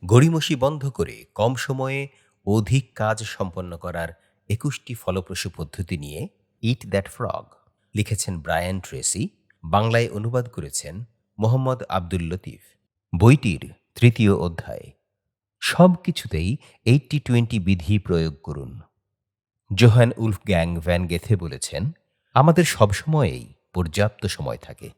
গড়িমসি বন্ধ করে কম সময়ে অধিক কাজ সম্পন্ন করার ২১টি ফলপ্রসূ পদ্ধতি নিয়ে ইট দ্যাট ফ্রগ লিখেছেন ব্রায়ান ট্রেসি। বাংলায় অনুবাদ করেছেন মোহাম্মদ আব্দুল লতিফ। বইটির তৃতীয় অধ্যায়। সব কিছুতেই 80-20 বিধি প্রয়োগ করুন। জোহান উলফগ্যাং ভ্যান গেথে বলেছেন, আমাদের সবসময়েই পর্যাপ্ত সময় থাকে,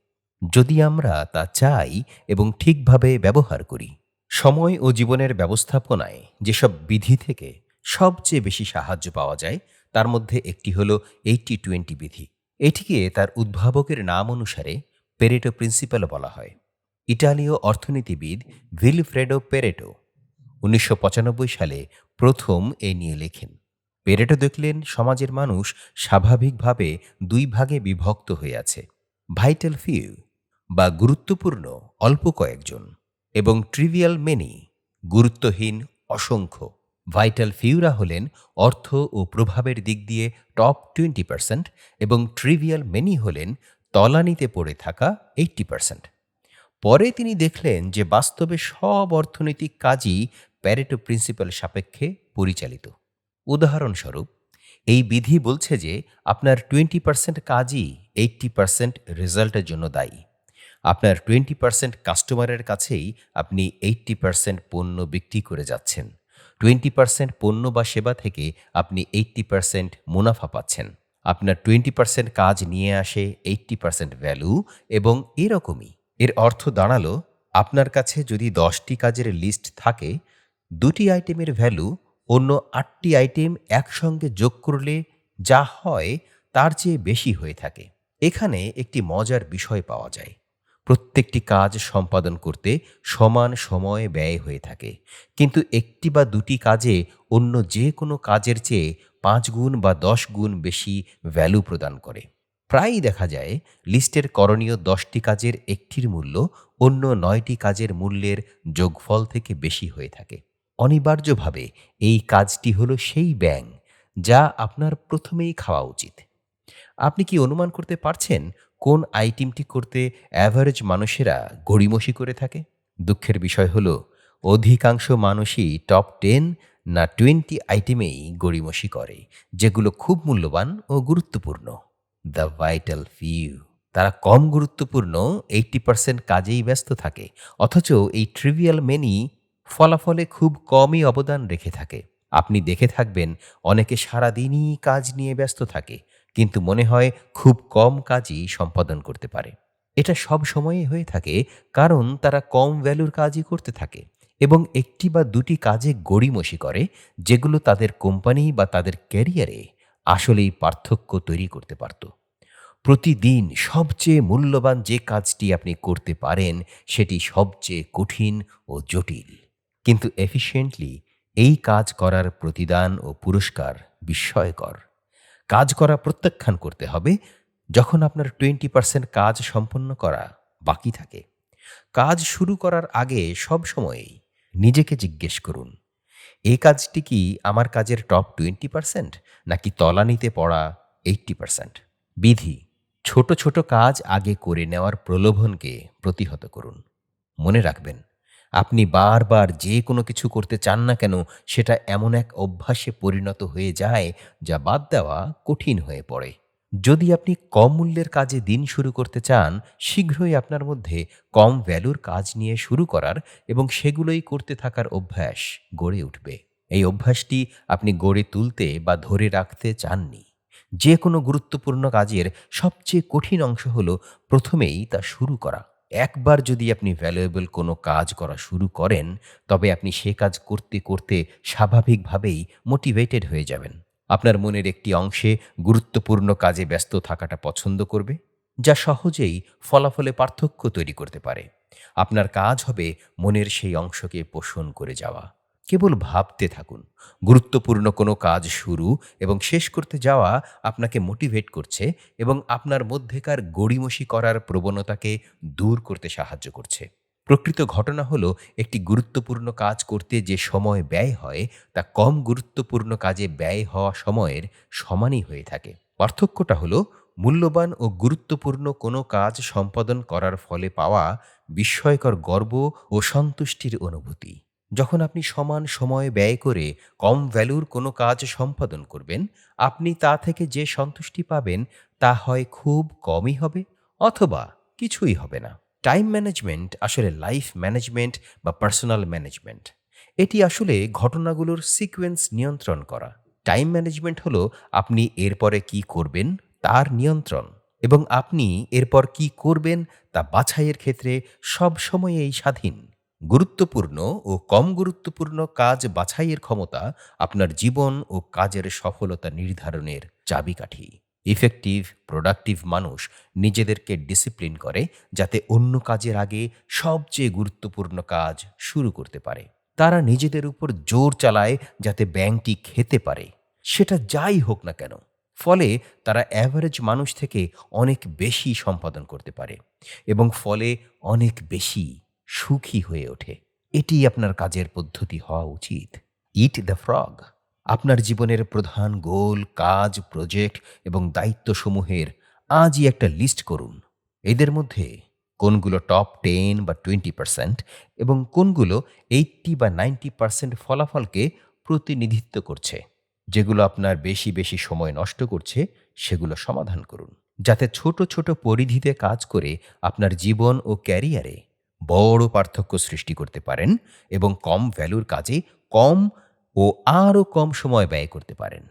যদি আমরা তা চাই এবং ঠিকভাবে ব্যবহার করি। সময় ও জীবনের ব্যবস্থাপনায় যেসব বিধি থেকে সবচেয়ে বেশি সাহায্য পাওয়া যায় তার মধ্যে একটি হল 80-20 বিধি। এটিকে তার উদ্ভাবকের নাম অনুসারে পেরেটো প্রিন্সিপাল বলা হয়। ইটালীয় অর্থনীতিবিদ ভিলফ্রেডো পেরেটো ১৯৯৫ সালে প্রথম এ নিয়ে লেখেন। পেরেটো দেখলেন সমাজের মানুষ স্বাভাবিকভাবে দুই ভাগে বিভক্ত হয়ে আছে, ভাইটাল ফিউ বা গুরুত্বপূর্ণ অল্প কয়েকজন, এবং ট্রিভিয়াল মেনি গুরুত্বহীন অসংখ্য। ভাইটাল ফিউরা হলেন অর্থ ও প্রভাবের দিক দিয়ে টপ 20% এবং ট্রিভিয়াল মেনি হলেন তলানিতে পড়ে থাকা 80%। পরে তিনি দেখলেন যে বাস্তবে সব অর্থনৈতিক কাজই প্যারেটো প্রিন্সিপাল সাপেক্ষে পরিচালিত। উদাহরণস্বরূপ, এই বিধি বলছে যে আপনার 20% কাজই 80% রেজাল্টের জন্য দায়ী। আপনার 20% কাস্টমারের কাছেই আপনি 80% পণ্য বিক্রি করে যাচ্ছেন। 20% পণ্য বা সেবা থেকে আপনি 80% মুনাফা পাচ্ছেন। আপনার 20% কাজ নিয়ে আসে 80% ভ্যালু, এবং এরকমই। এর অর্থ দাঁড়ালো, আপনার কাছে যদি 10টি কাজের লিস্ট থাকে, 2টি আইটেমের ভ্যালু অন্য 8টি আইটেম একসঙ্গে যোগ করলে যা হয় তার চেয়ে বেশি হয়ে থাকে। এখানে একটি মজার বিষয় পাওয়া যায়। প্রত্যেকটি কাজ সম্পাদন করতে সমান সময় ব্যয় হয়ে থাকে, কিন্তু একটি বা দুটি কাজে অন্য যে কোনো কাজের চেয়ে 5 গুণ বা 10 গুণ বেশি ভ্যালু প্রদান করে। প্রায়ই দেখা যায় লিস্টের করণীয় 10টি কাজের একটির মূল্য অন্য 9টি কাজের মূল্যের যোগফল থেকে বেশি হয়ে থাকে। অনিবার্যভাবে এই কাজটি হলো সেই ব্যাঙ যা আপনার প্রথমেই খাওয়া উচিত। আপনি কি অনুমান করতে পারছেন কোন আইটেমটি করতে অ্যাভারেজ মানুষেরা গড়িমসি করে থাকে? দুঃখের বিষয় হলো, অধিকাংশ মানুষই টপ 10 না 20 আইটেমেই গড়িমসি করে, যেগুলো খুব মূল্যবান ও গুরুত্বপূর্ণ। The vital few. তারা কম গুরুত্বপূর্ণ 80% কাজেই ব্যস্ত থাকে, অথচ এই ট্রিভিয়াল মেনি ফলাফলে খুব কমই অবদান রেখে থাকে। আপনি দেখে থাকবেন অনেকে সারাদিনই কাজ নিয়ে ব্যস্ত থাকে, কিন্তু মনে হয় খুব কম কাজই সম্পাদন করতে পারে। এটা সব সময়ই হয়ে থাকে, কারণ তারা কম ভ্যালুর কাজই করতে থাকে এবং একটি বা দুটি কাজে গড়িমসি করে, যেগুলো তাদের কোম্পানি বা তাদের ক্যারিয়ারে আসলেই পার্থক্য তৈরি করতে পারত। প্রতিদিন সবচেয়ে মূল্যবান যে কাজটি আপনি করতে পারেন সেটি সবচেয়ে কঠিন ও জটিল, কিন্তু এফিশিয়েন্টলি এই কাজ করার প্রতিদান ও পুরস্কার বিস্ময়কর। কাজ করা প্রত্যাখ্যান করতে হবে যখন আপনার 20% কাজ সম্পন্ন করা বাকি থাকে। কাজ শুরু করার আগে সব সময়ই নিজেকে জিজ্ঞেস করুন, এই কাজটি কি আমার কাজের টপ 20% নাকি তলানিতে পড়া 80%? বিধি: ছোট ছোট কাজ আগে করে নেওয়ার প্রলোভনকে প্রতিহত করুন। মনে রাখবেন, আপনি বারবার যে কোনো কিছু করতে চান না কেন, সেটা এমন এক অভ্যাসে পরিণত হয়ে যায় যা বাদ দেওয়া কঠিন হয়ে পড়ে। যদি আপনি কম মূল্যের কাজে দিন শুরু করতে চান, শীঘ্রই আপনার মধ্যে কম ভ্যালুর কাজ নিয়ে শুরু করার এবং সেগুলোই করতে থাকার অভ্যাস গড়ে উঠবে। এই অভ্যাসটি আপনি গড়ে তুলতে বা ধরে রাখতে চাননি। যে কোনো গুরুত্বপূর্ণ কাজের সবচেয়ে কঠিন অংশ হলো প্রথমেই তা শুরু করা। একবার যদি আপনি ভ্যালুয়েবল কোনো কাজ করা শুরু করেন, তবে আপনি সে কাজ করতে করতে স্বাভাবিকভাবেই মোটিভেটেড হয়ে যাবেন। আপনার মনের একটি অংশে গুরুত্বপূর্ণ কাজে ব্যস্ত থাকাটা পছন্দ করবে, যা সহজেই ফলাফলে পার্থক্য তৈরি করতে পারে। আপনার কাজ হবে মনের সেই অংশকে পোষণ করে যাওয়া। কেবল ভাবতে থাকুন, গুরুত্বপূর্ণ কোনো কাজ শুরু এবং শেষ করতে যাওয়া আপনাকে মোটিভেট করছে এবং আপনার মধ্যেকার গড়িমসি করার প্রবণতাকে দূর করতে সাহায্য করছে। প্রকৃত ঘটনা হলো, একটি গুরুত্বপূর্ণ কাজ করতে যে সময় ব্যয় হয় তা কম গুরুত্বপূর্ণ কাজে ব্যয় হওয়া সময়ের সমানই হয়ে থাকে। পার্থক্যটা হলো মূল্যবান ও গুরুত্বপূর্ণ কোনো কাজ সম্পাদন করার ফলে পাওয়া বিস্ময়কর গর্ব ও সন্তুষ্টির অনুভূতি। যখন আপনি সমান সময় ব্যয় করে কম ভ্যালুর কোনো কাজ সম্পাদন করবেন, আপনি তা থেকে যে সন্তুষ্টি পাবেন তা হয় খুব কমই হবে অথবা কিছুই হবে না। টাইম ম্যানেজমেন্ট আসলে লাইফ ম্যানেজমেন্ট বা পার্সোনাল ম্যানেজমেন্ট। এটি আসলে ঘটনাগুলোর সিকোয়েন্স নিয়ন্ত্রণ করা। টাইম ম্যানেজমেন্ট হলো আপনি এরপরে কি করবেন তার নিয়ন্ত্রণ, এবং আপনি এরপর কি করবেন তা বাছাইয়ের ক্ষেত্রে সবসময়ই স্বাধীন। গুরুত্বপূর্ণ ও কম গুরুত্বপূর্ণ কাজ বাছাইয়ের ক্ষমতা আপনার জীবন ও কাজের সফলতা নির্ধারণের চাবিকাঠি। ইফেক্টিভ প্রোডাক্টিভ মানুষ নিজেদেরকে ডিসিপ্লিন করে যাতে অন্য কাজের আগে সবচেয়ে গুরুত্বপূর্ণ কাজ শুরু করতে পারে। তারা নিজেদের উপর জোর চালায় যাতে ব্যাংকটি খেতে পারে, সেটা যাই হোক না কেন। ফলে তারা অ্যাভারেজ মানুষ থেকে অনেক বেশি সম্পাদন করতে পারে এবং ফলে অনেক বেশি সুখী হয়ে ওঠে। এটি আপনার কাজের পদ্ধতি হওয়া উচিত। ইট দ্য ফ্রগ। আপনার জীবনের প্রধান গোল, কাজ, প্রজেক্ট এবং দায়িত্বসমূহের আজই একটা লিস্ট করুন। এদের মধ্যে কোনগুলো টপ 10 বা 20% এবং কোনগুলো 80 বা 90% ফলাফলকে প্রতিনিধিত্ব করছে। যেগুলো আপনার বেশি বেশি সময় নষ্ট করছে সেগুলো সমাধান করুন, যাতে ছোট ছোট পরিধিতে কাজ করে আপনার জীবন ও ক্যারিয়ারে বড় পার্থক্য সৃষ্টি করতে পারেন এবং কম ভ্যালুর কাজে কম ও আরও কম সময় ব্যয় করতে পারেন।